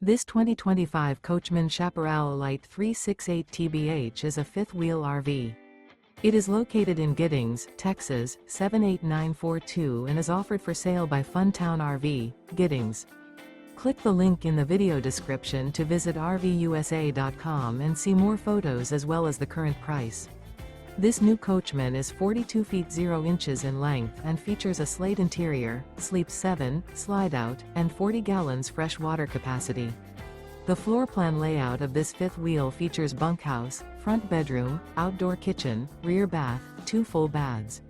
This 2025 Coachmen Chaparral Lite 368 TBH is a fifth-wheel RV. It is located in Giddings, Texas, 78942 and is offered for sale by Funtown RV, Giddings. Click the link in the video description to visit RVUSA.com and see more photos as well as the current price. This new Coachmen is 42 feet 0 inches in length and features a SLATE interior, sleeps 7, Slideout, and 40 gallons fresh water capacity. The floor plan layout of this fifth wheel features bunkhouse, front bedroom, outdoor kitchen, rear bath, 2 full baths.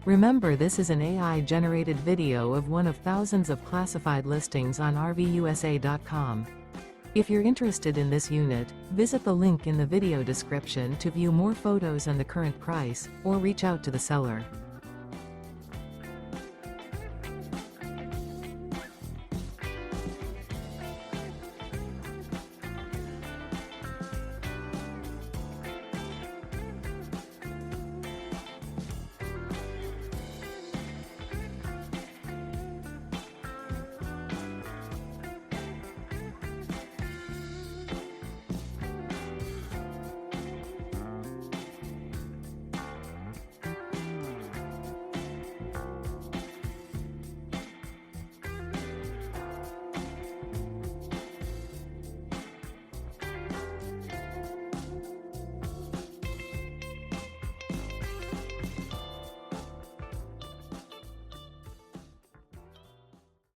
Remember, this is an AI-generated video of one of thousands of classified listings on RVUSA.com. If you're interested in this unit, visit the link in the video description to view more photos and the current price, or reach out to the seller.